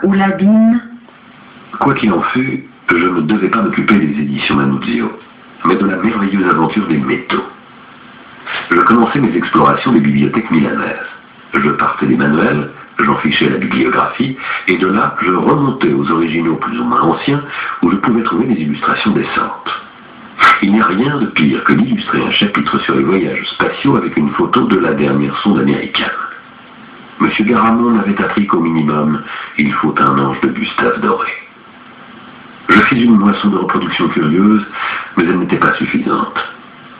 ou l'abîme. Quoi qu'il en fût, je ne devais pas m'occuper des éditions Manuzio, mais de la merveilleuse aventure des métaux. Je commençais mes explorations des bibliothèques milanaises. Je partais des manuels, j'en fichais la bibliographie, et de là, je remontais aux originaux plus ou moins anciens, où je pouvais trouver des illustrations décentes. Il n'y a rien de pire que d'illustrer un chapitre sur les voyages spatiaux avec une photo de la dernière sonde américaine. M. Garamond m'avait appris qu'au minimum, il faut un ange de Gustave Doré. Je fis une moisson de reproduction curieuse, mais elle n'était pas suffisante.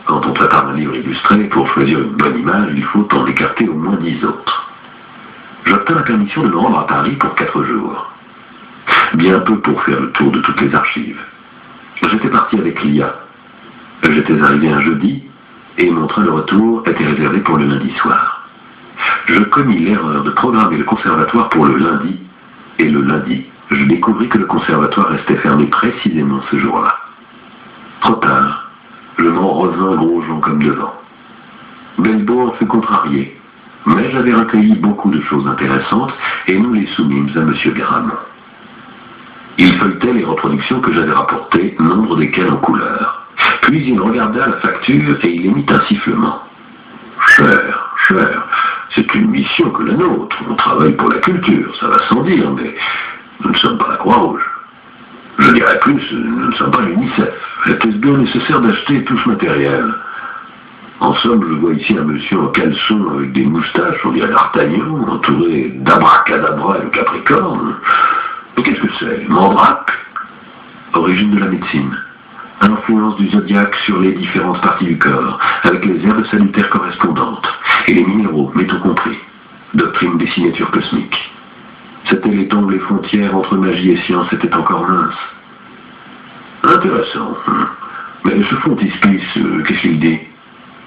Quand on prépare un livre illustré, pour choisir une bonne image, il faut en écarter au moins 10 autres. J'obtins la permission de me rendre à Paris pour 4 jours. Bien peu pour faire le tour de toutes les archives. J'étais parti avec Lia. J'étais arrivé un jeudi, et mon train de retour était réservé pour le lundi soir. Je commis l'erreur de programmer le conservatoire pour le lundi, et le lundi, je découvris que le conservatoire restait fermé précisément ce jour-là. Trop tard, je m'en revins gros jonc comme devant. Belbourg fut contrarié, mais j'avais recueilli beaucoup de choses intéressantes et nous les soumîmes à M. Garamond. Il feuilletait les reproductions que j'avais rapportées, nombre desquelles en couleur. Puis il regarda la facture et il émit un sifflement. Cher, c'est une mission que la nôtre. On travaille pour la culture, ça va sans dire, mais nous ne sommes pas la Croix-Rouge. Je dirais plus, nous ne sommes pas l'UNICEF. Était-ce bien nécessaire d'acheter tout ce matériel? En somme, je vois ici un monsieur en caleçon avec des moustaches, on dirait d'Artagnan, entouré d'abracadabra et de capricorne. Mais qu'est-ce que c'est? Mandrake? Origine de la médecine. Influence du zodiaque sur les différentes parties du corps, avec les herbes salutaires correspondantes, et les minéraux, métaux compris. Doctrine des signatures cosmiques. C'était les temps où les frontières entre magie et science étaient encore minces. Intéressant. Mais ce frontispice, qu'est-ce qu'il dit?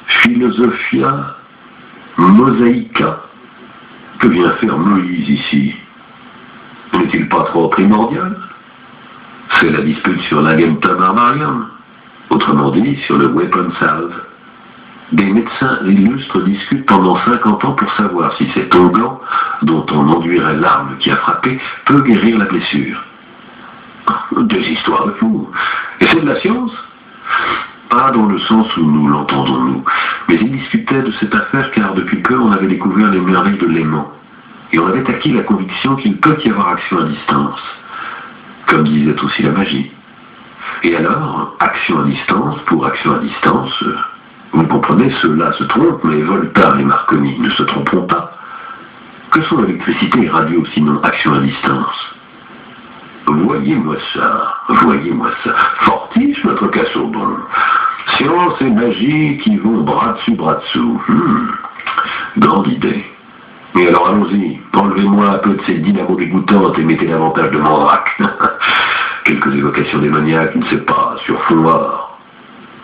Philosophia Mosaica. Que vient faire Moïse ici? N'est-il pas trop primordial? C'est la dispute sur l'Agentum Armarium, autrement dit sur le Weapon Salve. Des médecins illustres discutent pendant 50 ans pour savoir si cet onguent, dont on enduirait l'arme qui a frappé, peut guérir la blessure. Des histoires de fous. Et c'est de la science? Pas dans le sens où nous l'entendons nous, mais ils discutaient de cette affaire car depuis peu on avait découvert les merveilles de l'aimant, et on avait acquis la conviction qu'il peut y avoir action à distance, comme disait aussi la magie. Et alors, action à distance pour action à distance, vous comprenez, ceux-là se trompent, mais Volta et Marconi ne se tromperont pas. Que sont l'électricité et radio sinon action à distance? Voyez-moi ça, fortiche notre Casaubon. Science et magie qui vont bras dessus, bras dessous. Grande idée. Mais alors allons-y, enlevez-moi un peu de ces dynamos dégoûtantes et mettez davantage de mandrake. Quelques évocations démoniaques, je ne sais pas, sur fond noir.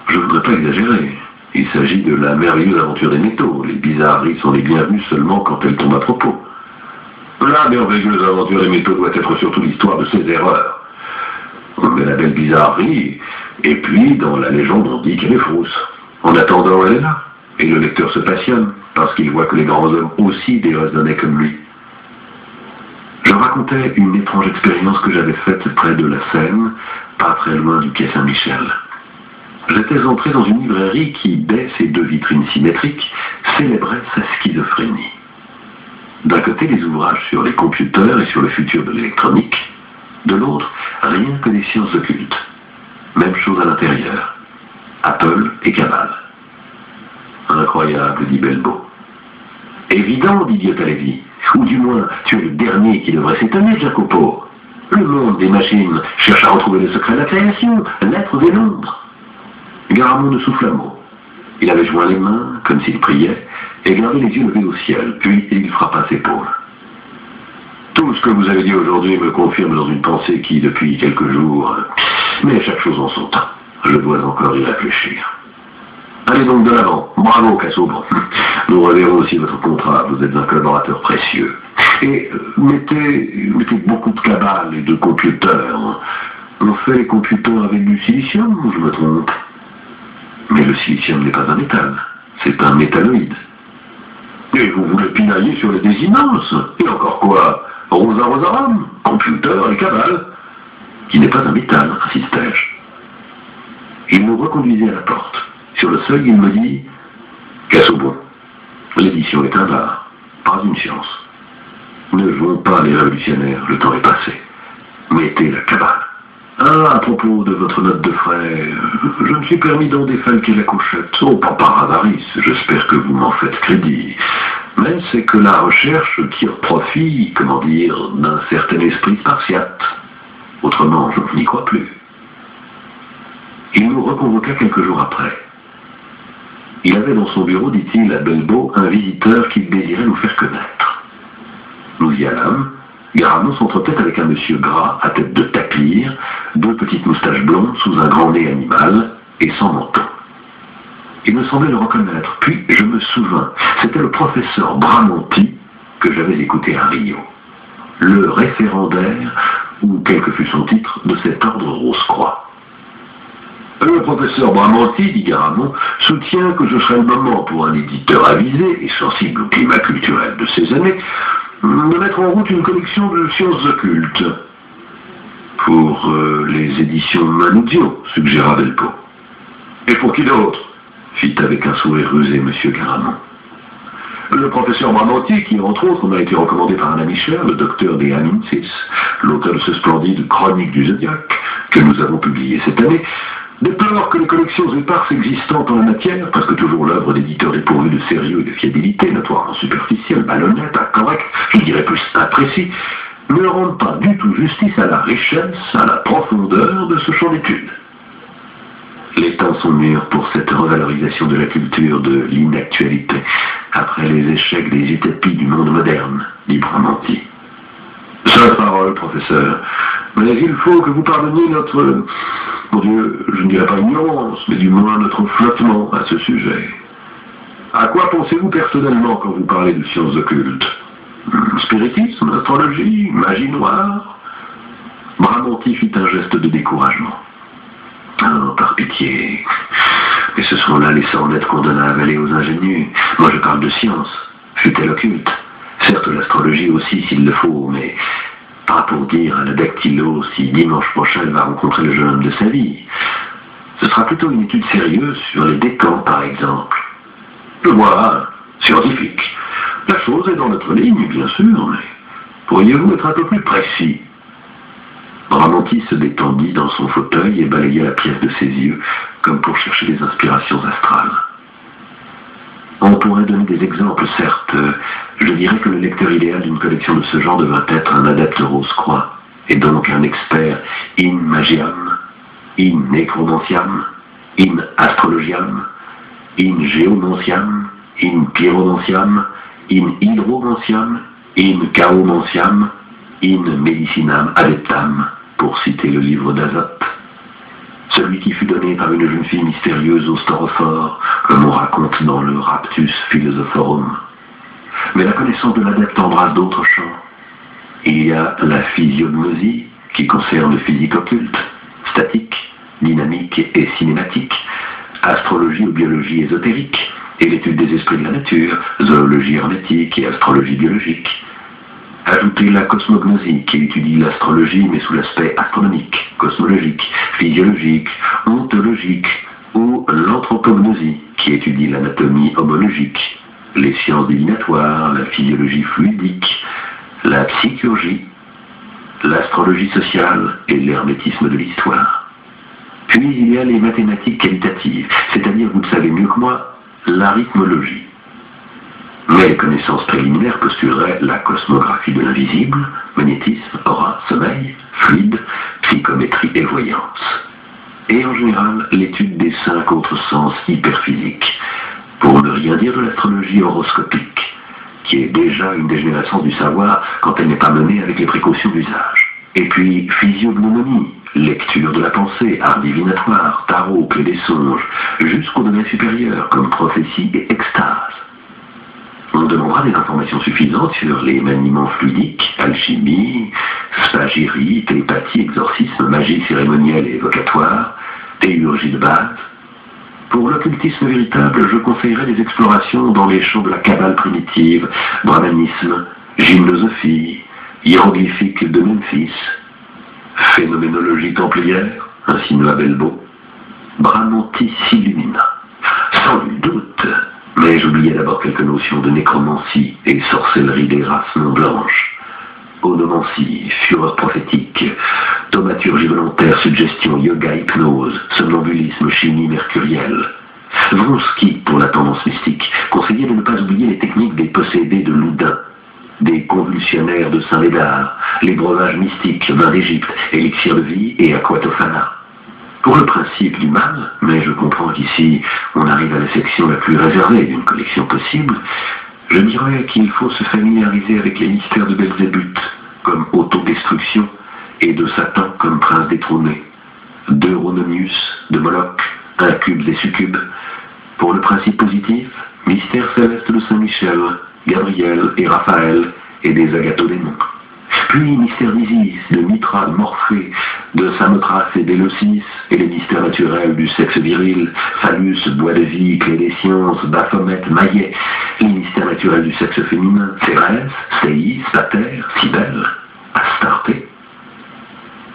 Je ne voudrais pas exagérer. Il s'agit de la merveilleuse aventure des métaux. Les bizarreries sont les bienvenues seulement quand elles tombent à propos. La merveilleuse aventure des métaux doit être surtout l'histoire de ses erreurs. On met la belle bizarrerie, et puis dans la légende on dit qu'elle est fausse. En attendant, elle est là, et le lecteur se passionne, parce qu'il voit que les grands hommes aussi déraisonnaient comme lui. Je racontais une étrange expérience que j'avais faite près de la Seine, pas très loin du quai Saint-Michel. J'étais entré dans une librairie qui, dès ses 2 vitrines symétriques, célébrait sa schizophrénie. D'un côté, les ouvrages sur les computers et sur le futur de l'électronique. De l'autre, rien que des sciences occultes. Même chose à l'intérieur. Apple et Cabale. Incroyable, dit Belbo. Évident, dit Diotalevy. Ou du moins, tu es le dernier qui devrait s'étonner, Jacopo. Le monde des machines cherche à retrouver le secret de la création, l'être des nombres. Garamond ne souffla mot. Il avait joint les mains, comme s'il priait, et gardait les yeux levés au ciel, puis il frappa ses épaules. Tout ce que vous avez dit aujourd'hui me confirme dans une pensée qui, depuis quelques jours... Mais chaque chose en son temps. Je dois encore y réfléchir. Allez donc de l'avant. Bravo, Casaubon. Nous reverrons aussi votre contrat. Vous êtes un collaborateur précieux. Et mettez beaucoup de cabale et de computers. On fait les computers avec du silicium, ou je me trompe? Mais le silicium n'est pas un métal. C'est un métalloïde. Et vous voulez pinailler sur les désinences? Et encore quoi? Rosa Rosarum, computer et cabale, qui n'est pas un métal, insistai-je. Il nous reconduisit à la porte. Sur le seuil, il me dit « Casse au bon. L'édition est un art, pas une science. Ne jouons pas les révolutionnaires, le temps est passé. Mettez la cabale. Ah, à propos de votre note de frais, je me suis permis d'en défalquer la couchette. Oh, pas par avarice, j'espère que vous m'en faites crédit. Mais c'est que la recherche tire profit, comment dire, d'un certain esprit spartiate. Autrement, je n'y crois plus. » Il nous reconvoqua quelques jours après. Il avait dans son bureau, dit-il à Belbeau, un visiteur qu'il désirait nous faire connaître. Nous y allâmes. Garamond s'entretenait avec un monsieur gras, à tête de tapir, 2 petites moustaches blondes sous un grand nez animal et sans menton. Il me semblait le reconnaître, puis je me souvins, c'était le professeur Bramonti que j'avais écouté à Rio, le référendaire, ou quel que fût son titre, de cet ordre Rose-Croix. Le professeur Bramonti, dit Garamond, soutient que ce serait le moment pour un éditeur avisé et sensible au climat culturel de ces années de mettre en route une collection de sciences occultes. Pour les éditions Manuzio, suggéra Belpo. Et pour qui d'autre? Fit avec un sourire rusé M. Garamond. Le professeur Bramonti, qui entre autres m'a été recommandé par un ami cher, le docteur des Amincis, l'auteur de ce splendide Chronique du Zodiaque, que nous avons publié cette année, déplore que les collections éparses existantes en la matière, parce que toujours l'œuvre d'éditeur est pourvue de sérieux et de fiabilité, notoirement superficielle, malhonnête, incorrecte, je dirais plus imprécis, ne rendent pas du tout justice à la richesse, à la profondeur de ce champ d'études. Les temps sont mûrs pour cette revalorisation de la culture de l'inactualité, après les échecs des utopies du monde moderne, dit Bramonti. Sainte parole, professeur, mais il faut que vous pardonniez notre, mon Dieu, je ne dirais pas ignorance, mais du moins notre flottement à ce sujet. À quoi pensez-vous personnellement quand vous parlez de sciences occultes? Spiritisme, astrologie, magie noire? Bramonti fit un geste de découragement. Oh, par pitié. Et ce sont là les sornettes qu'on donne à avaler aux ingénus. Moi je parle de science, fut-elle occulte. Certes l'astrologie aussi s'il le faut, mais pas pour dire à la dactylo si dimanche prochain elle va rencontrer le jeune homme de sa vie. Ce sera plutôt une étude sérieuse sur les décans par exemple. Je vois, scientifique. La chose est dans notre ligne, bien sûr, mais pourriez-vous être un peu plus précis? Bramonti se détendit dans son fauteuil et balaya la pièce de ses yeux, comme pour chercher des inspirations astrales. On pourrait donner des exemples, certes. Je dirais que le lecteur idéal d'une collection de ce genre devrait être un adepte Rose-Croix, et donc un expert in magiam, in necromanciam, in astrologiam, in géomanciam, in pyromanciam, in hydromanciam, in chaomanciam, in medicinam adeptam, pour citer le livre d'Azote. Celui qui fut donné par une jeune fille mystérieuse au storophore, comme on raconte dans le Raptus Philosophorum. Mais la connaissance de l'adepte embrasse d'autres champs. Il y a la physiognosie, qui concerne le physique occulte, statique, dynamique et cinématique, astrologie ou biologie ésotérique, et l'étude des esprits de la nature, zoologie hermétique et astrologie biologique. Ajoutez la cosmognosie, qui étudie l'astrologie mais sous l'aspect astronomique, cosmologique, physiologique, ontologique, ou l'anthropognosie, qui étudie l'anatomie homologique, les sciences divinatoires, la physiologie fluidique, la psychurgie, l'astrologie sociale et l'hermétisme de l'histoire. Puis il y a les mathématiques qualitatives, c'est-à-dire, vous le savez mieux que moi, l'arithmologie. Mais les connaissances préliminaires postuleraient la cosmographie de l'invisible, magnétisme, aura, sommeil, fluide, psychométrie et voyance. Et en général, l'étude des 5 autres sens hyperphysiques, pour ne rien dire de l'astrologie horoscopique, qui est déjà une dégénérescence du savoir quand elle n'est pas menée avec les précautions d'usage. Et puis, physiognomonie, lecture de la pensée, art divinatoire, tarot, clé des songes, jusqu'au degré supérieur, comme prophétie et extase. On demandera des informations suffisantes sur les maniements fluidiques, alchimie, spagyrie, télépathie, exorcisme, magie cérémonielle et évocatoire, théurgie de base. Pour l'occultisme véritable, je conseillerais des explorations dans les champs de la cabale primitive, brahmanisme, gymnosophie, hiéroglyphique de Memphis, phénoménologie templière, insinua Belbo, Bramanti s'illumina. Sans nul doute, mais j'oubliais d'abord quelques notions de nécromancie et sorcellerie des races non blanches. Onomancie, fureur prophétique, thaumaturgie volontaire, suggestion, yoga, hypnose, somnambulisme, chimie mercurielle. Vronsky, pour la tendance mystique, conseillait de ne pas oublier les techniques des possédés de Loudun, des convulsionnaires de Saint-Lédard, les breuvages mystiques, vin d'Égypte, élixir de vie et aquatofana. Pour le principe du mal, mais je comprends qu'ici on arrive à la section la plus réservée d'une collection possible, je dirais qu'il faut se familiariser avec les mystères de Belzébuth, comme autodestruction, et de Satan comme prince détrôné, d'Eurononius, de Moloch, incubes et succubes. Pour le principe positif, mystère céleste de Saint-Michel, Gabriel et Raphaël, et des agathodémons. Puis mystère d'Isis, de Mitra, de Morphée, de Samothrace et d'Éleusis, et les mystères naturels du sexe viril, Phallus, bois de vie, clé des sciences, Baphomet, Maillet, les mystères naturels du sexe féminin, Cérès, Céis, Pater, Cybèle, Astarté.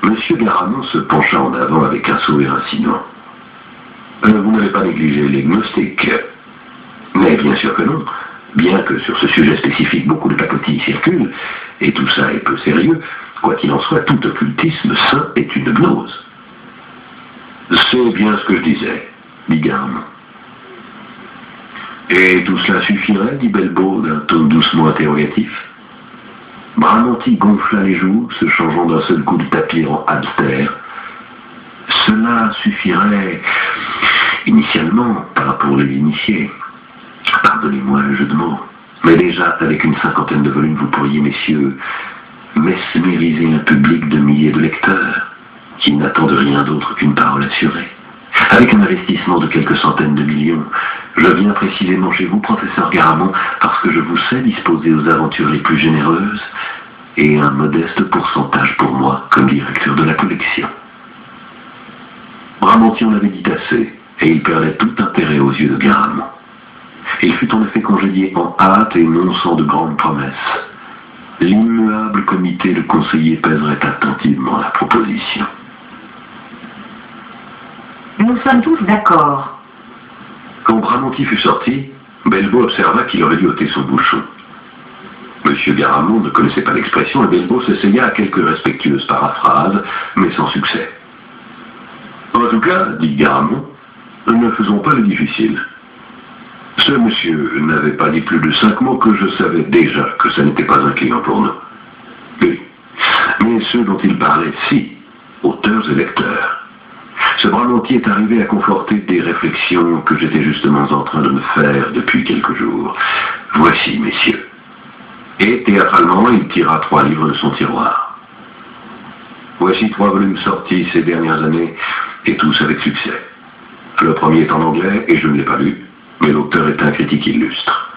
Monsieur Garamond se pencha en avant avec un sourire insinuant. Vous n'avez pas négligé les gnostiques. Mais bien sûr que non. Bien que sur ce sujet spécifique beaucoup de pacotilles circulent, et tout ça est peu sérieux, quoi qu'il en soit, tout occultisme sain est une gnose. C'est bien ce que je disais, dit Garamond. Et tout cela suffirait, dit Belbo d'un ton doucement interrogatif. Bramanti gonfla les joues, se changeant d'un seul coup de tapis en hamster. Cela suffirait initialement, pas pour les initiés. Pardonnez-moi le jeu de mots. Mais déjà, avec une 50aine de volumes, vous pourriez, messieurs, mesmériser un public de milliers de lecteurs qui n'attendent rien d'autre qu'une parole assurée. Avec un investissement de quelques centaines de millions, je viens précisément chez vous, professeur Garamond, parce que je vous sais disposer aux aventures les plus généreuses et un modeste pourcentage pour moi comme directeur de la collection. Bramanti en avait dit assez, et il perdait tout intérêt aux yeux de Garamond. Il fut en effet congédié en hâte et non sans de grandes promesses. L'immuable comité de conseillers pèserait attentivement la proposition. Nous sommes tous d'accord. Quand Bramanti fut sorti, Belbo observa qu'il aurait dû ôter son bouchon. Monsieur Garamond ne connaissait pas l'expression et Belbo s'essaya à quelques respectueuses paraphrases, mais sans succès. En tout cas, dit Garamond, ne faisons pas le difficile. Ce monsieur n'avait pas dit plus de 5 mots que je savais déjà que ça n'était pas un client pour nous. Oui, mais ceux dont il parlait, si, auteurs et lecteurs. Ce Bramanti est arrivé à conforter des réflexions que j'étais justement en train de me faire depuis quelques jours. Voici, messieurs. Et théâtralement, il tira 3 livres de son tiroir. Voici 3 volumes sortis ces dernières années, et tous avec succès. Le premier est en anglais, et je ne l'ai pas lu, mais l'auteur est un critique illustre.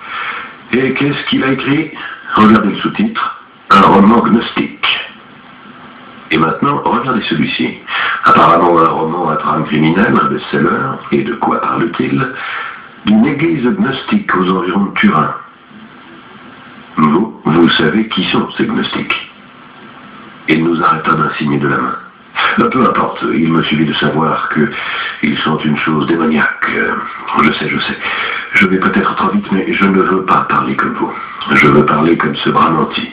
Et qu'est-ce qu'il a écrit? Regardez le sous-titre, un roman gnostique. Et maintenant, regardez celui-ci. Apparemment un roman à trame criminelle, un best-seller, et de quoi parle-t-il? D'une église gnostique aux environs de Turin. Vous savez qui sont ces gnostiques? Il nous arrêta d'un signe de la main. Peu importe, il me suffit de savoir qu'ils sont une chose démoniaque. Je sais. Je vais peut-être trop vite, mais je ne veux pas parler comme vous. Je veux parler comme ce Bramanti.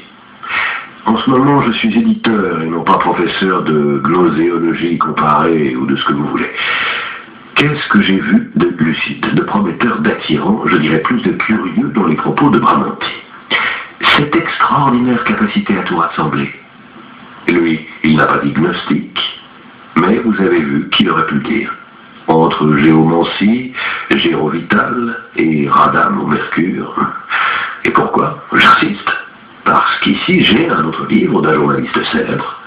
En ce moment, je suis éditeur et non pas professeur de gnoséologie comparée ou de ce que vous voulez. Qu'est-ce que j'ai vu de lucide, de prometteur, d'attirant, je dirais plus de curieux dans les propos de Bramanti? Cette extraordinaire capacité à tout rassembler. Lui, il n'a pas dit gnostique, mais vous avez vu qu'il aurait pu le dire. Entre géomancie, gérovital et radam au mercure. Et pourquoi? J'insiste. Parce qu'ici, j'ai un autre livre d'un journaliste célèbre.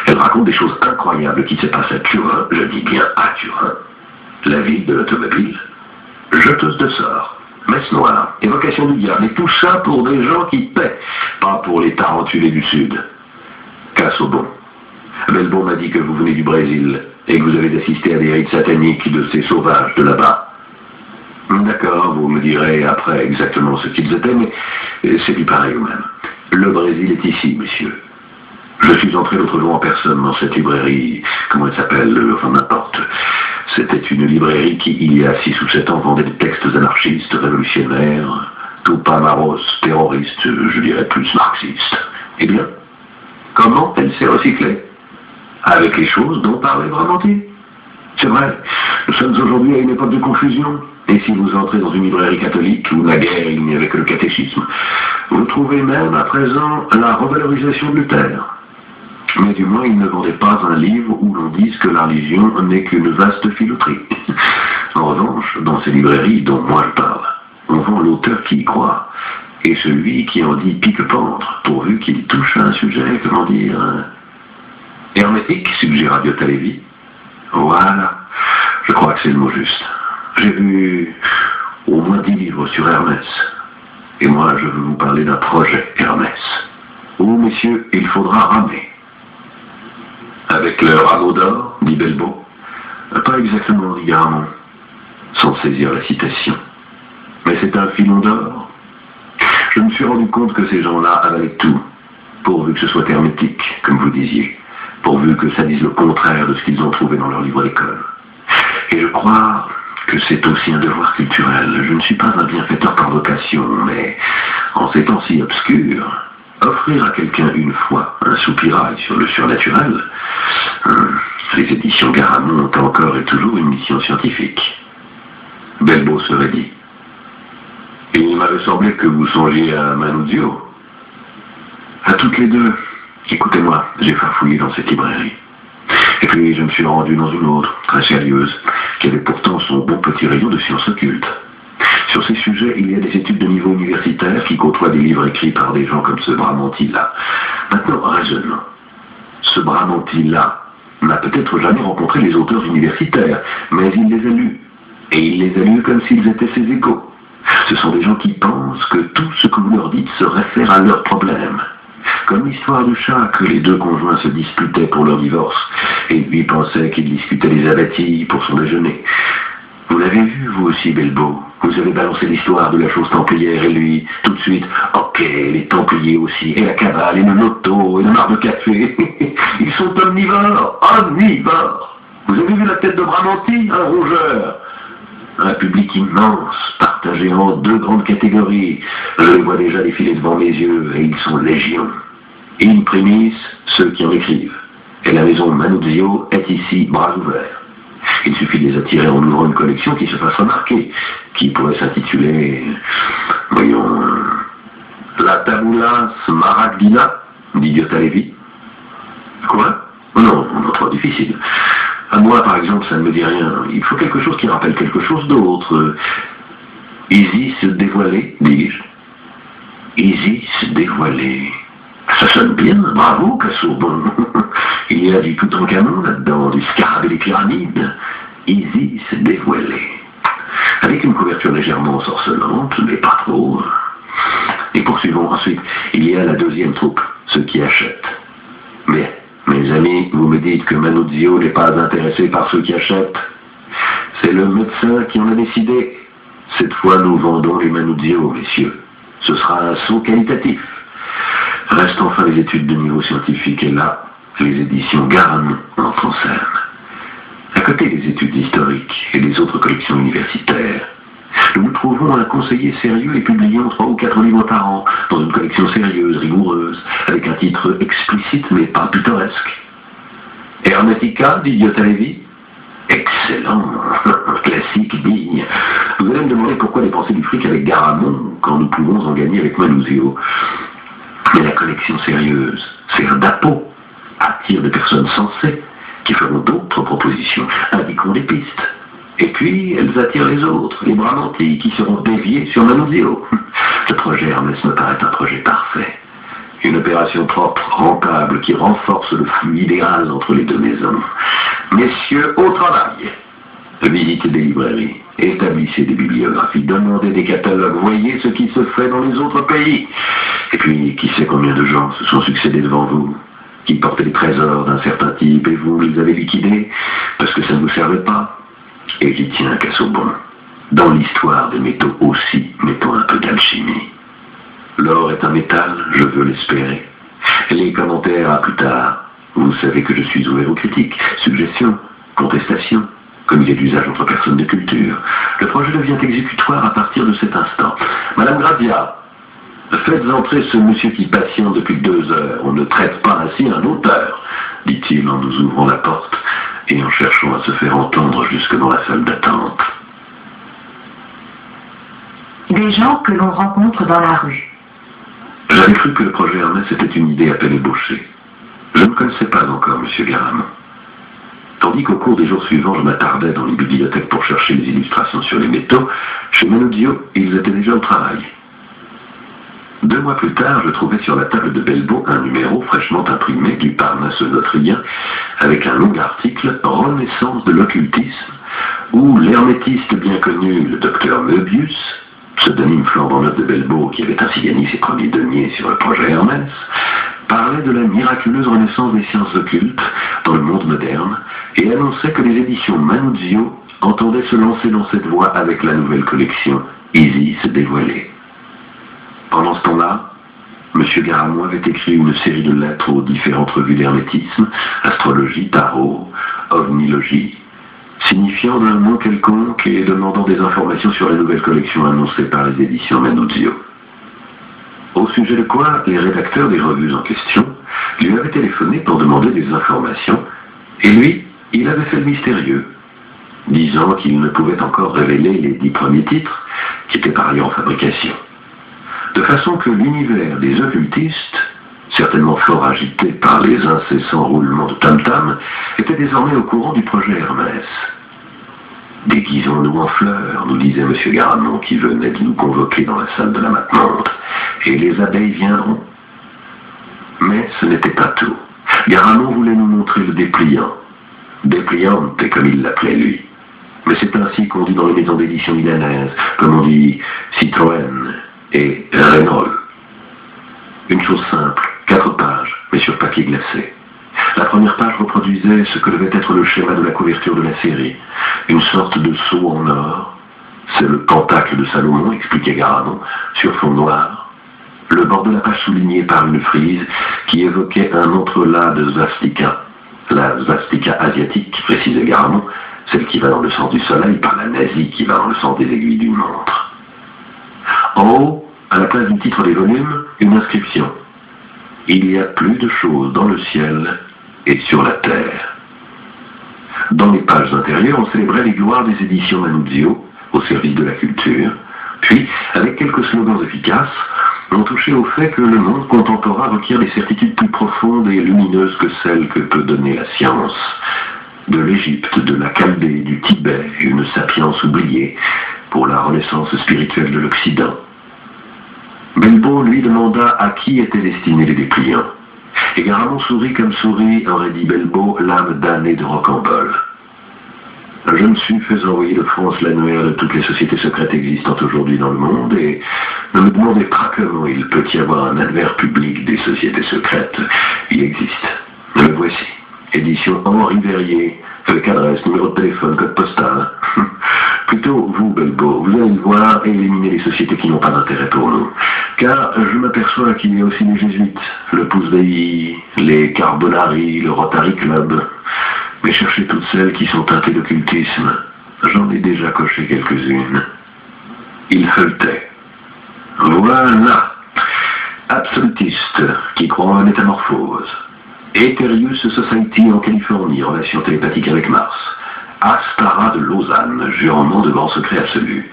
Elle raconte des choses incroyables qui se passent à Turin, je dis bien à Turin, la ville de l'automobile, jeteuse de sorts, messe noire, évocation du diable, et tout ça pour des gens qui paient, pas pour les tarentulés du Sud. Casse au bon. Belbo m'a dit que vous venez du Brésil et que vous avez assisté à des rites sataniques de ces sauvages de là-bas. D'accord, vous me direz après exactement ce qu'ils étaient, mais c'est du pareil au même. Le Brésil est ici, monsieur. Je suis entré l'autre jour en personne dans cette librairie, comment elle s'appelle, enfin n'importe. C'était une librairie qui, il y a 6 ou 7 ans, vendait des textes anarchistes, révolutionnaires, Tupamaros, terroristes, je dirais plus marxistes. Eh bien, comment elle s'est recyclée? Avec les choses dont parlait Bramantine. C'est vrai, nous sommes aujourd'hui à une époque de confusion. Et si vous entrez dans une librairie catholique, où naguère il n'y avait que le catéchisme, vous trouvez même à présent la revalorisation de Luther. Mais du moins, il ne vendait pas un livre où l'on dise que la religion n'est qu'une vaste filouterie. En revanche, dans ces librairies dont moi je parle, on vend l'auteur qui y croit, et celui qui en dit pique-pendre, pourvu qu'il touche à un sujet, comment dire, hermétique, suggéra Biota Lévy. Voilà, je crois que c'est le mot juste. J'ai vu au moins 10 livres sur Hermès, et moi je veux vous parler d'un projet Hermès. Oh, messieurs, il faudra ramer. Avec le rameau d'or, dit Belbeau. Pas exactement, dit Garamond, sans saisir la citation. Mais c'est un filon d'or. Je me suis rendu compte que ces gens-là avalaient tout, pourvu que ce soit hermétique, comme vous disiez, pourvu que ça dise le contraire de ce qu'ils ont trouvé dans leur livre d'école. Et je crois que c'est aussi un devoir culturel. Je ne suis pas un bienfaiteur par vocation, mais en ces temps si obscurs, offrir à quelqu'un une fois un soupirail sur le surnaturel, les éditions Garamond ont encore et toujours une mission scientifique. Belbeau serait dit. Et il m'avait semblé que vous songiez à Manuzio. À toutes les deux. Écoutez-moi, j'ai farfouillé dans cette librairie. Et puis je me suis rendu dans une autre, très sérieuse, qui avait pourtant son bon petit rayon de sciences occultes. Sur ces sujets, il y a des études de niveau universitaire qui côtoient des livres écrits par des gens comme ce Bramantine-là. Maintenant, raisonnons. Ce Bramantine-là n'a peut-être jamais rencontré les auteurs universitaires, mais il les a lus. Et il les a lus comme s'ils étaient ses égaux. Ce sont des gens qui pensent que tout ce que vous leur dites se réfère à leurs problèmes. Comme l'histoire du chat que les deux conjoints se disputaient pour leur divorce, et lui pensait qu'il discutait des abattis pour son déjeuner. Vous l'avez vu, vous aussi, Belbeau. Vous avez balancé l'histoire de la chose templière et lui, tout de suite, ok, les templiers aussi, et la cabale, et le loto, et le mar de café. Ils sont omnivores, omnivores. Vous avez vu la tête de Bramantine, un rongeur? Un public immense, partagé en 2 grandes catégories. Je les vois déjà défiler devant mes yeux, et ils sont légion. In primis, ceux qui en écrivent. Et la maison Manuzio est ici bras ouverts. Il suffit de les attirer en ouvrant une collection qui se fasse remarquer, qui pourrait s'intituler, voyons, La Tabula Smaragdina, dit Biota Lévy. Quoi? Non, trop difficile. À moi, par exemple, ça ne me dit rien. Il faut quelque chose qui rappelle quelque chose d'autre. Isis dévoilée, dis-je. Isis dévoilée. Ça sonne bien, bravo, Cassourbon. Il y a du Toutankhamon là-dedans, du scarabée des pyramides. Isis dévoilée. Avec une couverture légèrement sorcelante, mais pas trop. Et poursuivons ensuite. Il y a la deuxième troupe, ceux qui achètent. Mais, mes amis, vous me dites que Manuzio n'est pas intéressé par ceux qui achètent. C'est le médecin qui en a décidé. Cette fois, nous vendons les Manuzio, messieurs. Ce sera un saut qualitatif. Restent enfin les études de niveau scientifique, et là, les éditions Garamond entrent en scène. À côté des études historiques et des autres collections universitaires, nous trouvons un conseiller sérieux et publiant 3 ou 4 livres par an, dans une collection sérieuse, rigoureuse, avec un titre explicite mais pas pittoresque. Hermetica, dit Biota Lévy. Excellent, classique, digne. Vous allez me demander pourquoi dépenser du fric avec Garamond quand nous pouvons en gagner avec Manuzio. Mais la collection sérieuse sert d'appôt, attire des personnes sensées qui feront d'autres propositions, indiqueront des pistes. Et puis, elles attirent les autres, les Bramantines, qui seront déviés sur Manuzio. Le projet Hermès me paraît un projet parfait. Une opération propre, rentable, qui renforce le flux idéal entre les deux maisons. Messieurs, au travail. Visitez des librairies, établissez des bibliographies, demandez des catalogues, voyez ce qui se fait dans les autres pays. Et puis, qui sait combien de gens se sont succédés devant vous, qui portaient des trésors d'un certain type, et vous les avez liquidés, parce que ça ne vous servait pas. Et j'y tiens, Cassourbon. Dans l'histoire des métaux aussi, mettons un peu d'alchimie. L'or est un métal, je veux l'espérer. Les commentaires à plus tard. Vous savez que je suis ouvert aux critiques, suggestions, contestations, comme il est d'usage entre personnes de culture. Le projet devient exécutoire à partir de cet instant. Madame Grazia, faites entrer ce monsieur qui patiente depuis 2 heures. On ne traite pas ainsi un auteur, dit-il en nous ouvrant la porte et en cherchant à se faire entendre jusque dans la salle d'attente. Des gens que l'on rencontre dans la rue. J'avais cru que le projet Hermès était une idée à peine ébauchée. Je ne connaissais pas encore M. Garamond. Tandis qu'au cours des jours suivants, je m'attardais dans les bibliothèques pour chercher les illustrations sur les métaux, chez Manuzio, ils étaient déjà au travail. 2 mois plus tard, je trouvais sur la table de Belbo un numéro fraîchement imprimé du Parnasse Notrien, avec un long article « Renaissance de l'occultisme », où l'hermétiste bien connu, le docteur Möbius, pseudonyme flambant neuf de Belbo, qui avait ainsi gagné ses premiers deniers sur le projet Hermès, parlait de la miraculeuse renaissance des sciences occultes dans le monde moderne et annonçait que les éditions Manuzio entendaient se lancer dans cette voie avec la nouvelle collection Isis dévoilée. Pendant ce temps-là, M. Garamond avait écrit une série de lettres aux différentes revues d'hermétisme, astrologie, tarot, ovnilogie, signifiant d'un nom quelconque et demandant des informations sur la nouvelle collection annoncée par les éditions Manuzio. Au sujet de quoi les rédacteurs des revues en question lui avaient téléphoné pour demander des informations, et lui, il avait fait le mystérieux, disant qu'il ne pouvait encore révéler les 10 premiers titres, qui étaient par ailleurs en fabrication. De façon que l'univers des occultistes, certainement fort agité par les incessants roulements de tam-tam, était désormais au courant du projet Hermès. Déguisons-nous en fleurs, nous disait M. Garamond qui venait de nous convoquer dans la salle de la Matemonde, et les abeilles viendront. Mais ce n'était pas tout. Garamond voulait nous montrer le dépliant. Dépliante, comme il l'appelait lui. Mais c'est ainsi qu'on dit dans les maisons d'édition milanaises, comme on dit Citroën et Renault. Une chose simple, 4 pages, mais sur papier glacé. La première page reproduisait ce que devait être le schéma de la couverture de la série. Une sorte de sceau en or. C'est le pentacle de Salomon, expliquait Garamond, sur fond noir. Le bord de la page souligné par une frise qui évoquait un entrelac de svastika. La svastika asiatique, précisait Garamond, celle qui va dans le sens du soleil, par la nazie qui va dans le sens des aiguilles d'une montre. En haut, à la place du titre des volumes, une inscription. Il y a plus de choses dans le ciel et sur la terre. Dans les pages intérieures, on célébrait les gloires des éditions Manuzio, au service de la culture, puis, avec quelques slogans efficaces, on touchait au fait que le monde contemporain requiert des certitudes plus profondes et lumineuses que celles que peut donner la science. De l'Égypte, de la Chaldée, du Tibet, une sapience oubliée pour la renaissance spirituelle de l'Occident. Belbo lui demanda à qui étaient destinés les dépliants. Et Garamond sourit comme sourit, aurait dit Belbo, l'âme damnée de Rocambole. Je me suis fait envoyer de France l'annuaire de toutes les sociétés secrètes existantes aujourd'hui dans le monde, et ne me demandez pas comment il peut y avoir un annuaire public des sociétés secrètes. Il existe. Le voici. Édition Henri Verrier, avec adresse, numéro de téléphone, code postal. Plutôt, vous, Belbo, vous allez le voir et éliminer les sociétés qui n'ont pas d'intérêt pour nous. Car je m'aperçois qu'il y a aussi les Jésuites, le Pouce d'Ailly, les Carbonari, le Rotary Club. Mais cherchez toutes celles qui sont teintées d'occultisme. J'en ai déjà coché quelques-unes. Il feuilletait. Voilà. Absolutiste, qui croit en métamorphose. Etherius Society en Californie, relation télépathique avec Mars. Astara de Lausanne, jurement de grand secret absolu.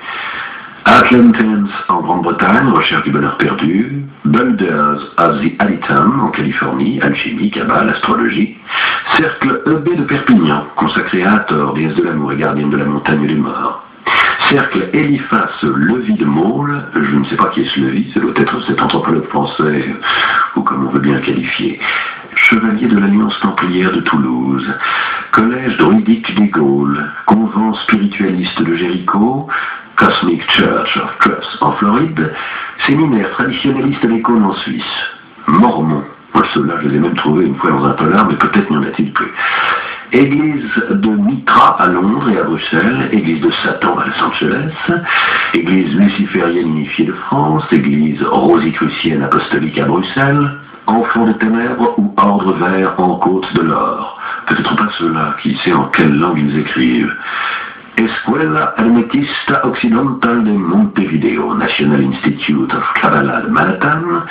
Atlanteans en Grande-Bretagne, recherche du bonheur perdu. Builders of the Alitum en Californie, alchimie, cabale, astrologie. Cercle EB de Perpignan, consacré à Hathor, déesse de l'amour et gardienne de la montagne des morts. Cercle Eliphas Levi de Maule, je ne sais pas qui est ce Levi, ça doit être cet anthropologue français, ou comme on veut bien le qualifier. Chevalier de l'Alliance Templière de Toulouse, Collège druidique des Gaules, Convent spiritualiste de Jéricho, Cosmic Church of Trust en Floride, Séminaire traditionnaliste d'école en Suisse, Mormon, ceux-là je les ai même trouvés une fois dans un polar, mais peut-être n'y en a-t-il plus. Église de Mitra à Londres et à Bruxelles, Église de Satan à Los Angeles, Église luciférienne unifiée de France, Église rosicrucienne apostolique à Bruxelles, enfants de ténèbres ou ordre vert en côte de l'or. Peut-être pas ceux-là, qui sait en quelle langue ils écrivent. Escuela Hermetista Occidental de Montevideo, National Institute of Kabbalah de Manhattan,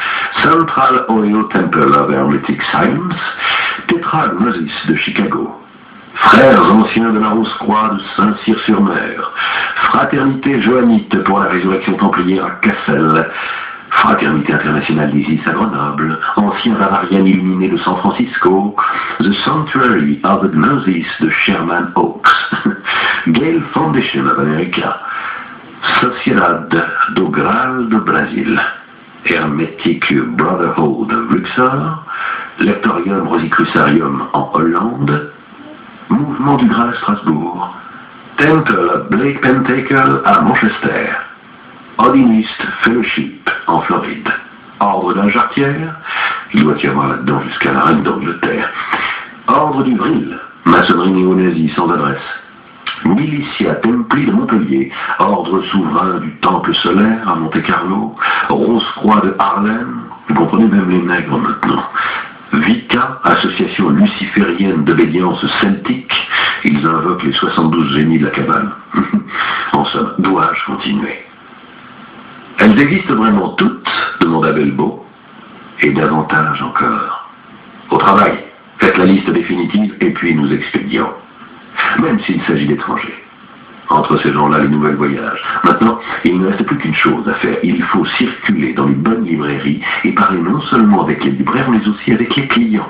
Central Ohio Temple of Hermetic Science, Tetragnosis de Chicago, Frères anciens de la Rose-Croix de Saint-Cyr-sur-Mer, Fraternité Johannite pour la résurrection templière à Cassel, Fraternité internationale d'Isis à Grenoble, Ancien Bavarian illuminé de San Francisco, The Sanctuary of the Gnosis de Sherman Oaks, Gale Foundation of America, Sociedad do Graal de Brésil, Hermetic Brotherhood of Luxor, Lectorium Rosicruciarium en Hollande, Mouvement du Graal à Strasbourg, Temple of Blake Pentacle à Manchester, Odinist Fellowship en Floride, Ordre de la Jarretière, il doit y avoir là-dedans jusqu'à la Reine d'Angleterre, Ordre du Vril, maçonnerie néo-nazie sans adresse, Militia Templi de Montpellier, Ordre souverain du Temple solaire à Monte-Carlo, Rose-Croix de Harlem, vous comprenez même les nègres maintenant, Vita, association luciférienne d'obédience celtique, ils invoquent les 72 génies de la cabane. En somme, dois-je continuer? Elles existent vraiment toutes, demanda Belbeau, et davantage encore. Au travail, faites la liste définitive et puis nous expédions. Même s'il s'agit d'étrangers. Entre ces gens-là, les nouvelles voyages. Maintenant, il ne reste plus qu'une chose à faire. Il faut circuler dans les bonnes librairies et parler non seulement avec les libraires, mais aussi avec les clients.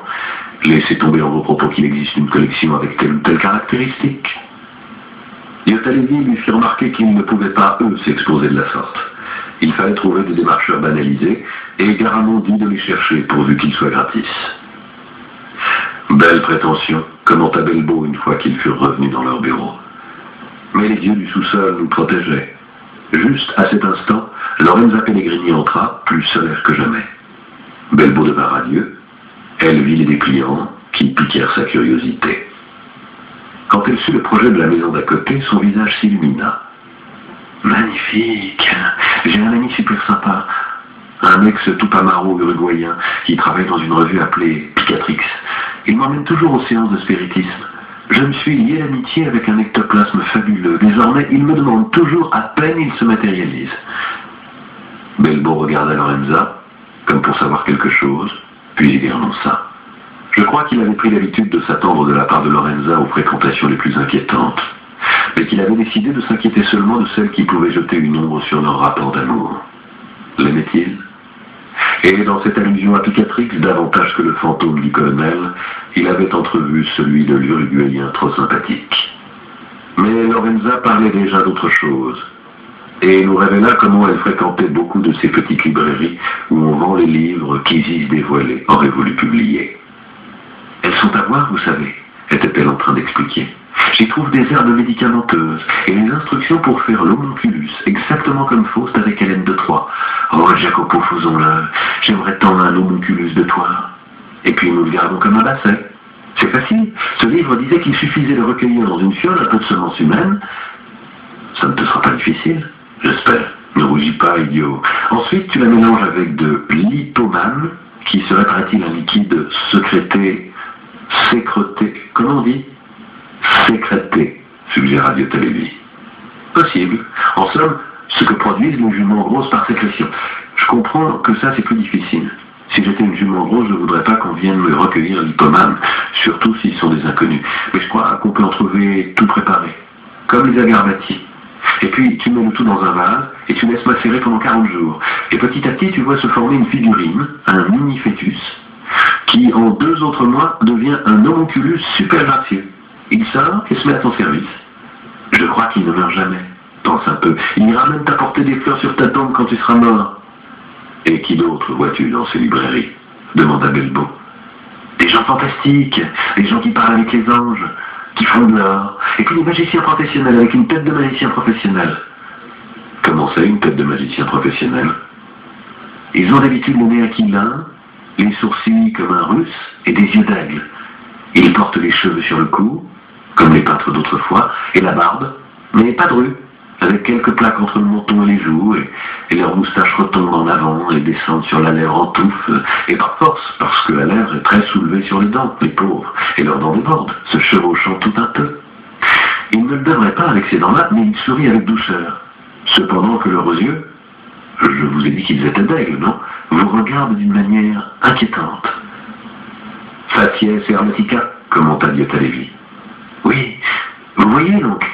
Laissez tomber en vos propos qu'il existe une collection avec telle ou telle caractéristique. Yottalevi lui fit remarquer qu'ils ne pouvaient pas, eux, s'exposer de la sorte. Il fallait trouver des démarcheurs banalisés, et Garamond dit de les chercher pourvu qu'ils soient gratis. Belle prétention, commenta Belbeau une fois qu'ils furent revenus dans leur bureau. Mais les dieux du sous-sol nous protégeaient. Juste à cet instant, Lorenza Pellegrini entra, plus solaire que jamais. Belbeau devint radieux. Elle vit les dépliants qui piquèrent sa curiosité. Quand elle sut le projet de la maison d'à côté, son visage s'illumina. Magnifique! J'ai un ami super sympa, un ex-Tupamaro uruguayen qui travaille dans une revue appelée Picatrix. Il m'emmène toujours aux séances de spiritisme. Je me suis lié d'amitié avec un ectoplasme fabuleux. Désormais, il me demande toujours à peine il se matérialise. Belbeau regarda Lorenza, comme pour savoir quelque chose, puis il annonça. Je crois qu'il avait pris l'habitude de s'attendre de la part de Lorenza aux fréquentations les plus inquiétantes, mais qu'il avait décidé de s'inquiéter seulement de celles qui pouvaient jeter une ombre sur leur rapport d'amour. L'aimait-il? Et dans cette allusion à Picatrix, davantage que le fantôme du colonel, il avait entrevu celui de l'Uruguayen trop sympathique. Mais Lorenza parlait déjà d'autre chose, et nous révéla comment elle fréquentait beaucoup de ces petites librairies où on vend les livres qu'Isis dévoilée aurait voulu publier. Elles sont à voir, vous savez, était-elle en train d'expliquer. J'y trouve des herbes médicamenteuses et les instructions pour faire l'homunculus, exactement comme Faust avec Hélène de Troie. Oh, Jacopo, faisons-le. J'aimerais tant un homunculus de toi. Et puis nous le gardons comme un basset. C'est facile. Ce livre disait qu'il suffisait de recueillir dans une fiole un peu de semences humaines. Ça ne te sera pas difficile, j'espère. Ne rougis pas, idiot. Ensuite, tu la mélanges avec de l'hypomane, qui serait, paraît-il, un liquide sécrété, comment on dit? Sécrété, suggéra Yottalevi. Possible. En somme, ce que produisent les juments grosses par sécrétion. Je comprends que ça, c'est plus difficile. Si j'étais une jument grosse, je ne voudrais pas qu'on vienne me recueillir l'hypomane, surtout s'ils sont des inconnus. Mais je crois qu'on peut en trouver tout préparé, comme les agarbati. Et puis, tu mets le tout dans un vase, et tu laisses macérer pendant 40 jours. Et petit à petit, tu vois se former une figurine, un mini-fœtus, qui, en 2 autres mois, devient un homunculus super gracieux. Il sort et se met à ton service. Je crois qu'il ne meurt jamais. Pense un peu. Il ira même t'apporter des fleurs sur ta tombe quand tu seras mort. Et qui d'autre vois-tu dans ces librairies? Demanda Belbeau. Des gens fantastiques, des gens qui parlent avec les anges, qui font de l'or, et puis des magiciens professionnels avec une tête de magicien professionnel. Comment c'est une tête de magicien professionnel? Ils ont d'habitude le nez aquilin, les sourcils comme un russe et des yeux d'aigle. Ils portent les cheveux sur le cou, comme les peintres d'autrefois, et la barbe, mais pas de rue, avec quelques plaques entre le menton et les joues, et leurs moustaches retombent en avant et descendent sur la lèvre en touffe, et par force, parce que la lèvre est très soulevée sur les dents, les pauvres, et leurs dents débordent, se chevauchant tout un peu. Ils ne le devraient pas avec ces dents-là, mais ils sourient avec douceur. Cependant que leurs yeux, je vous ai dit qu'ils étaient d'aigles, non, vous regardent d'une manière inquiétante. Facies hermetica, commenta Lyotta Lévy. Oui, vous voyez donc,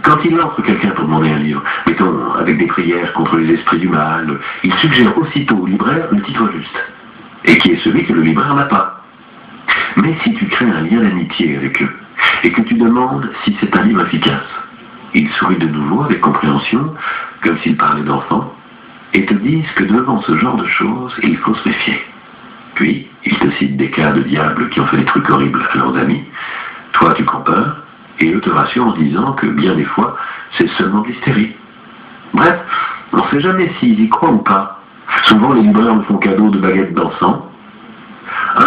quand il entre quelqu'un pour demander un livre, mettons avec des prières contre les esprits du mal, il suggère aussitôt au libraire le titre juste, et qui est celui que le libraire n'a pas. Mais si tu crées un lien d'amitié avec eux, et que tu demandes si c'est un livre efficace, ils sourient de nouveau avec compréhension, comme s'ils parlaient d'enfants, et te disent que devant ce genre de choses, il faut se méfier. Puis, ils te citent des cas de diables qui ont fait des trucs horribles à leurs amis. Toi, tu prends peur, et eux te rassurent en disant que bien des fois, c'est seulement de l'hystérie. Bref, on ne sait jamais s'ils y croient ou pas. Souvent, les libraires me font cadeau de baguettes d'encens.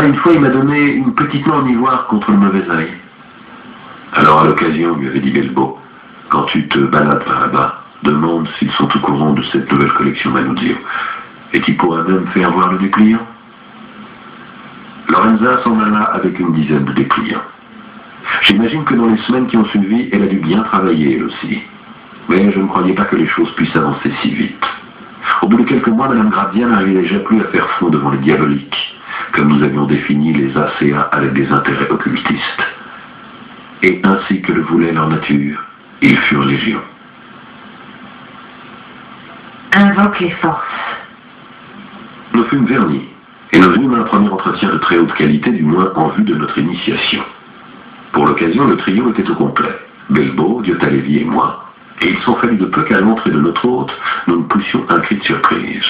Une fois, il m'a donné une petite main en ivoire contre le mauvais œil. Alors, à l'occasion, lui avait dit Belbo, quand tu te balades par là-bas, demande s'ils sont au courant de cette nouvelle collection Manuzio, et qui pourra même faire voir le dépliant. Lorenza s'en alla avec une dizaine de dépliants. J'imagine que dans les semaines qui ont suivi, elle a dû bien travailler, elle aussi. Mais je ne croyais pas que les choses puissent avancer si vite. Au bout de quelques mois, Madame Grabien n'arrivait déjà plus à faire front devant les diaboliques, comme nous avions défini les ACA avec des intérêts occultistes. Et ainsi que le voulait leur nature, ils furent légion. Invoque les forces. Nous fûmes vernis, et nous eûmes un premier entretien de très haute qualité, du moins en vue de notre initiation. Pour l'occasion, le trio était au complet. Belbo, Lyotta Lévy et moi. Et il s'en fallut de peu qu'à l'entrée de notre hôte, nous ne poussions un cri de surprise.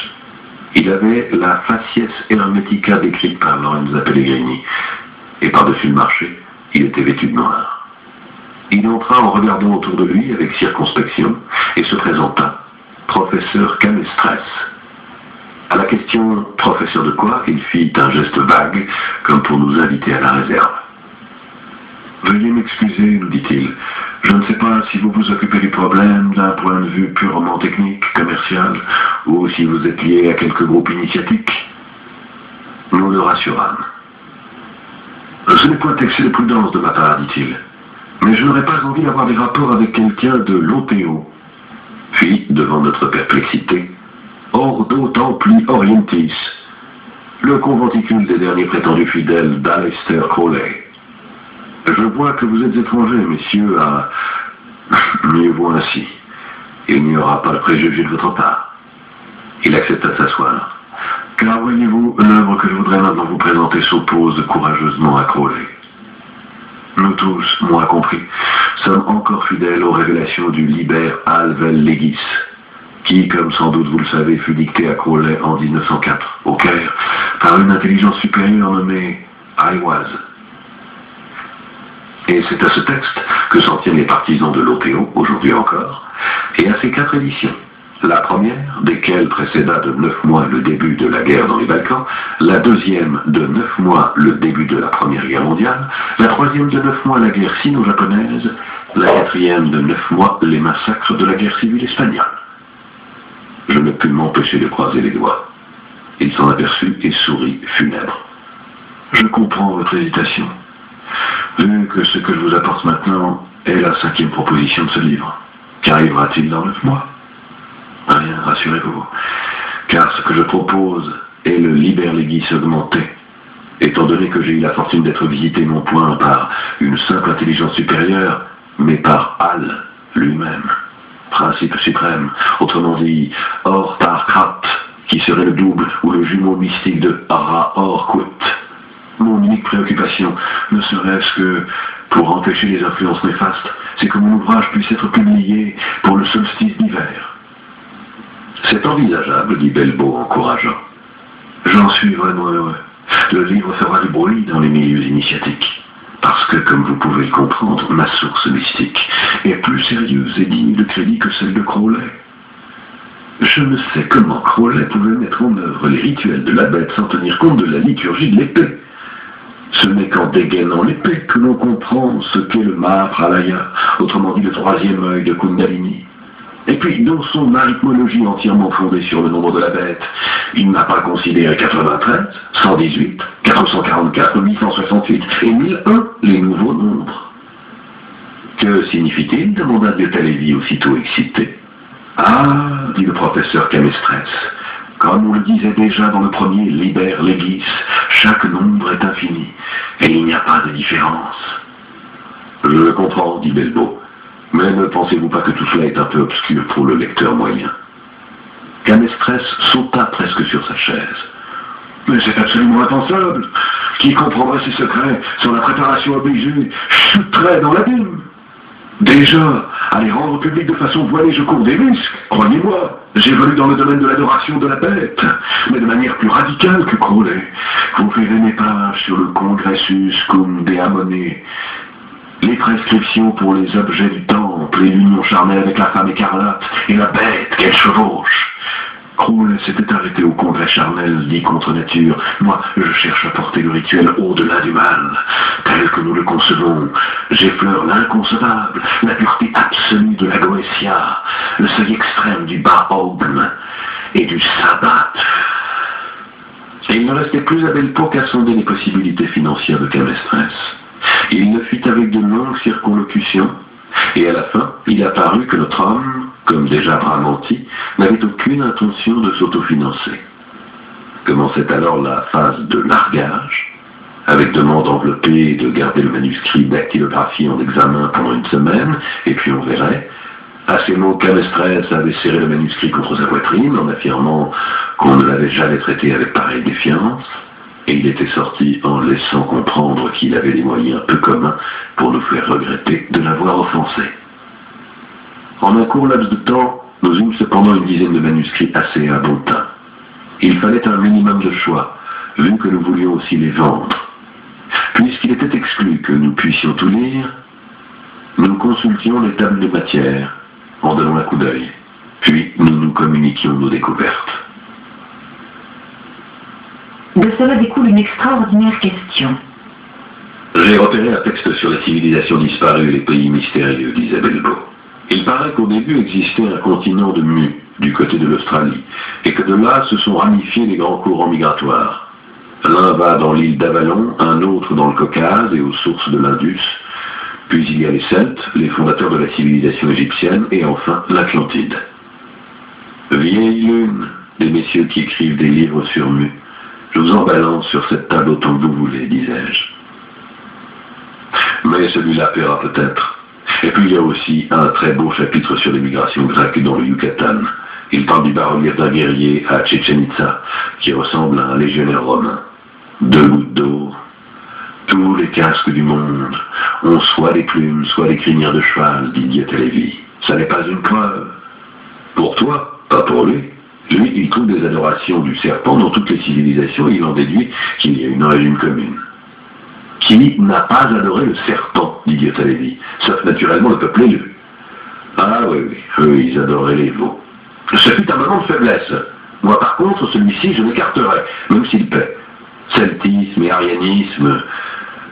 Il avait la facies hermetica décrite par Lorenza Pellegrini. Et par-dessus le marché, il était vêtu de noir. Il entra en regardant autour de lui avec circonspection et se présenta. Professeur Canestrès. À la question « Professeur de quoi ?», il fit un geste vague, comme pour nous inviter à la réserve. « Veuillez m'excuser, nous dit-il. Je ne sais pas si vous vous occupez du problème d'un point de vue purement technique, commercial, ou si vous êtes lié à quelques groupes initiatiques. » Nous le rassurâmes. « Ce n'est point excès de prudence de ma part, dit-il. Mais je n'aurais pas envie d'avoir des rapports avec quelqu'un de l'OTO. » Puis, devant notre perplexité, Ordo Templi Orientis, le conventicule des derniers prétendus fidèles d'Aleister Crowley. Je vois que vous êtes étrangers, messieurs, à... Mieux vaut ainsi. Il n'y aura pas de préjugé de votre part. Il accepta de s'asseoir. Car voyez-vous, l'œuvre que je voudrais maintenant vous présenter s'oppose courageusement à Crowley. Nous tous, moi compris, sommes encore fidèles aux révélations du Liber Alvel Legis, qui, comme sans doute vous le savez, fut dicté à Crowley en 1904, au Caire, par une intelligence supérieure nommée Aiwaz. Et c'est à ce texte que s'en tiennent les partisans de l'OTO, aujourd'hui encore, et à ses 4 éditions. La première, desquelles précéda de 9 mois le début de la guerre dans les Balkans, la deuxième de 9 mois le début de la Première Guerre mondiale, la troisième de 9 mois la guerre sino-japonaise, la quatrième de 9 mois les massacres de la guerre civile espagnole. Je ne pus m'empêcher de croiser les doigts. Il s'en aperçut et sourit funèbre. Je comprends votre hésitation. Vu que ce que je vous apporte maintenant est la 5e proposition de ce livre, qu'arrivera-t-il dans 9 mois? Rien, rassurez-vous, car ce que je propose est le Liber Legis augmenté, étant donné que j'ai eu la fortune d'être visité non point par une simple intelligence supérieure, mais par Al lui-même, principe suprême, autrement dit, Or par Krat, qui serait le double ou le jumeau mystique de Ra Or Quit. Mon unique préoccupation, ne serait-ce que pour empêcher les influences néfastes, c'est que mon ouvrage puisse être publié pour le solstice d'hiver. C'est envisageable, dit Belbo encourageant. J'en suis vraiment heureux. Le livre fera du bruit dans les milieux initiatiques. Parce que, comme vous pouvez le comprendre, ma source mystique est plus sérieuse et digne de crédit que celle de Crowley. Je ne sais comment Crowley pouvait mettre en œuvre les rituels de la bête sans tenir compte de la liturgie de l'épée. Ce n'est qu'en dégainant l'épée que l'on comprend ce qu'est le Mahapralaya, autrement dit le 3e œil de Kundalini. Et puis, dans son arithmologie entièrement fondée sur le nombre de la bête, il n'a pas considéré 93, 118, 444, 868 et 1001 les nouveaux nombres. Que signifie-t-il demanda Diotallevi aussitôt excité. Ah, dit le professeur Camestrès, comme on le disait déjà dans le premier Liber Legis, chaque nombre est infini et il n'y a pas de différence. Je comprends, dit Belbo. Mais ne pensez-vous pas que tout cela est un peu obscur pour le lecteur moyen? Camestrès sauta presque sur sa chaise. Mais c'est absolument impensable. Qui comprendrait ces secrets sans la préparation obligée chuterait dans l'abîme? Déjà, à les rendre publics de façon voilée, je cours des risques. Croyez-moi, j'évolue dans le domaine de l'adoration de la bête, mais de manière plus radicale que Crowley. Vous verrez mes pages sur le Congressus cum de Amone, les prescriptions pour les objets du temple, et l'union charnelle avec la femme écarlate, et la bête qu'elle chevauche. Crowley s'était arrêté au congrès charnel dit contre nature. Moi, je cherche à porter le rituel au-delà du mal, tel que nous le concevons. J'effleure l'inconcevable, la pureté absolue de la Goétia, le seuil extrême du Baobn et du Sabbat. Et il ne restait plus à Belpo qu'à sonder les possibilités financières de Camestrès. Il le fit avec de longues circonlocutions, et à la fin, il apparut que notre homme, comme déjà Bramanti, n'avait aucune intention de s'autofinancer. Commençait alors la phase de largage, avec demande enveloppée de garder le manuscrit dactylographié en examen pendant une semaine, et puis on verrait. À ces mots, Camestrès avait serré le manuscrit contre sa poitrine en affirmant qu'on ne l'avait jamais traité avec pareille défiance, et il était sorti en laissant comprendre qu'il avait des moyens peu communs pour nous faire regretter de l'avoir offensé. En un court laps de temps, nous eûmes cependant une dizaine de manuscrits assez abondants. Il fallait un minimum de choix, vu que nous voulions aussi les vendre. Puisqu'il était exclu que nous puissions tout lire, nous consultions les tables de matière en donnant un coup d'œil, puis nous nous communiquions nos découvertes. De cela découle une extraordinaire question. J'ai repéré un texte sur les civilisations disparues et les pays mystérieux, disait Belbo. Il paraît qu'au début existait un continent de Mu, du côté de l'Australie, et que de là se sont ramifiés les grands courants migratoires. L'un va dans l'île d'Avalon, un autre dans le Caucase et aux sources de l'Indus, puis il y a les Celtes, les fondateurs de la civilisation égyptienne, et enfin l'Atlantide. Vieille lune, des messieurs qui écrivent des livres sur Mu. Je vous en balance sur cette table autant que vous voulez, disais-je. Mais celui-là paiera peut-être. Et puis il y a aussi un très beau chapitre sur l'émigration grecque dans le Yucatan. Il parle du bas-relief d'un guerrier à Chichen Itza, qui ressemble à un légionnaire romain. 2 gouttes d'eau. Tous les casques du monde ont soit des plumes, soit des crinières de cheval, dit Diotallevi. Ça n'est pas une preuve. Pour toi, pas pour lui. Lui, il trouve des adorations du serpent dans toutes les civilisations et il en déduit qu'il y a une origine commune. Qui n'a pas adoré le serpent, dit Diotallevi, sauf naturellement le peuple élu. Ah oui, eux, ils adoraient les veaux. Ce fut un moment de faiblesse. Moi, par contre, celui-ci, je l'écarterais, même s'il paie. Celtisme et arianisme,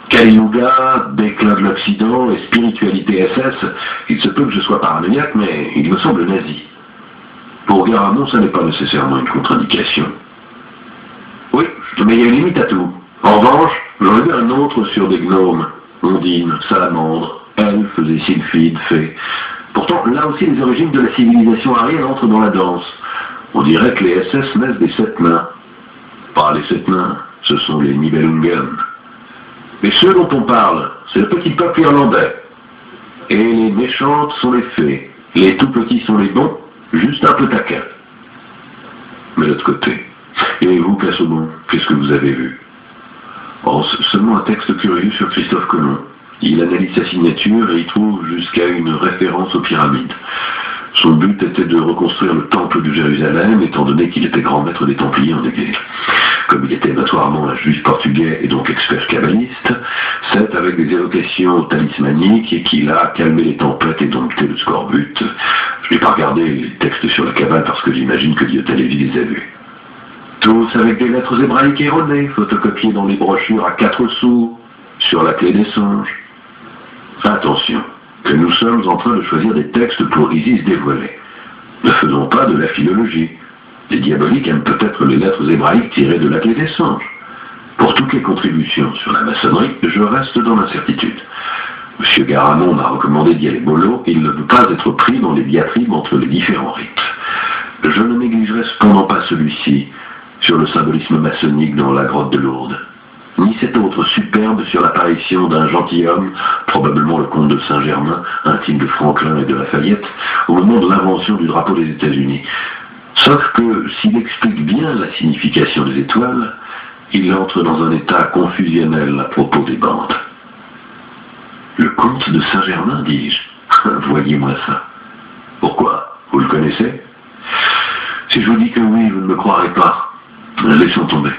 Kali Yuga, déclin de l'Occident et spiritualité SS, il se peut que je sois paranoïaque, mais il me semble nazi. Pour Garamond, ça n'est pas nécessairement une contre-indication. Oui, mais il y a une limite à tout. En revanche, j'en ai vu un autre sur des gnomes, ondines, salamandres, elfes et sylphides, fées. Pourtant, là aussi, les origines de la civilisation arienne entrent dans la danse. On dirait que les SS naissent des 7 nains. Pas les 7 nains, ce sont les Nibelungen. Mais ceux dont on parle, c'est le petit peuple irlandais. Et les méchantes sont les fées, les tout petits sont les bons, juste un peu taquins. Mais de l'autre côté, et vous, Casaubon, qu'est-ce que vous avez vu? Oh, seulement un texte curieux sur Christophe Colomb. Il analyse sa signature et y trouve jusqu'à une référence aux pyramides. Son but était de reconstruire le temple de Jérusalem, étant donné qu'il était grand maître des Templiers en Égypte. Comme il était notoirement un juif portugais et donc expert kabbaliste, c'est avec des évocations talismaniques et qu'il a calmé les tempêtes et dompté le scorbut. Je n'ai pas regardé les textes sur la Kabbale parce que j'imagine que Diotallevi les a vus. Tous avec des lettres hébraïques erronées, photocopiées dans les brochures à 4 sous, sur la clé des songes. Attention, que nous sommes en train de choisir des textes pour Isis dévoilés. Ne faisons pas de la philologie. Les diaboliques aiment peut-être les lettres hébraïques tirées de la clé des songes. Pour toutes les contributions sur la maçonnerie, je reste dans l'incertitude. M. Garamond m'a recommandé d'y aller mollo, et il ne veut pas être pris dans les diatribes entre les différents rites. Je ne négligerai cependant pas celui-ci, sur le symbolisme maçonnique dans la grotte de Lourdes, ni cet autre superbe sur l'apparition d'un gentilhomme, probablement le comte de Saint-Germain, intime de Franklin et de Lafayette, au moment de l'invention du drapeau des États-Unis. Sauf que, s'il explique bien la signification des étoiles, il entre dans un état confusionnel à propos des bandes. Le comte de Saint-Germain, dis-je. Voyez-moi ça. Pourquoi? Vous le connaissez? Si je vous dis que oui, vous ne me croirez pas. Laissons tomber.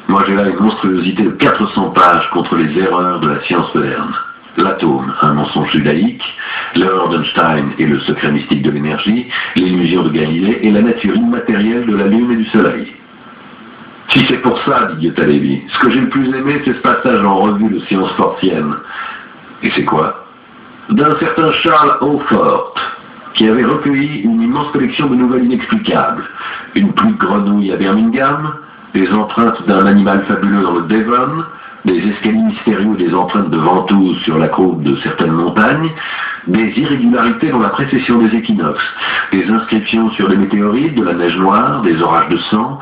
Moi, j'ai là une monstruosité de 400 pages contre les erreurs de la science moderne. L'atome, un mensonge judaïque, l'heure d'Einstein et le secret mystique de l'énergie, l'illusion de Galilée et la nature immatérielle de la Lune et du Soleil. Si c'est pour ça, dit Guetta-Lévy, ce que j'ai le plus aimé, c'est ce passage en revue de sciences fortiennes. Et c'est quoi? D'un certain Charles Haufort, qui avait recueilli une immense collection de nouvelles inexplicables. Une pluie de grenouilles à Birmingham, des empreintes d'un animal fabuleux dans le Devon, des escaliers mystérieux et des empreintes de ventouses sur la croupe de certaines montagnes, des irrégularités dans la précession des équinoxes, des inscriptions sur les météorites, de la neige noire, des orages de sang,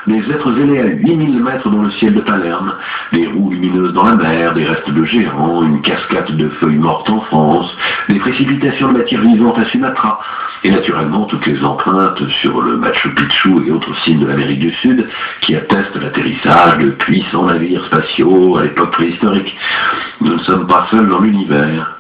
des êtres ailés à 8000 mètres dans le ciel de Palerme, des roues lumineuses dans la mer, des restes de géants, une cascade de feuilles mortes en France, des précipitations de matière vivante à Sumatra, et naturellement toutes les empreintes sur le Machu Picchu et autres signes de l'Amérique du Sud qui attestent l'atterrissage de puissants navires spatiaux à l'époque préhistorique. Nous ne sommes pas seuls dans l'univers.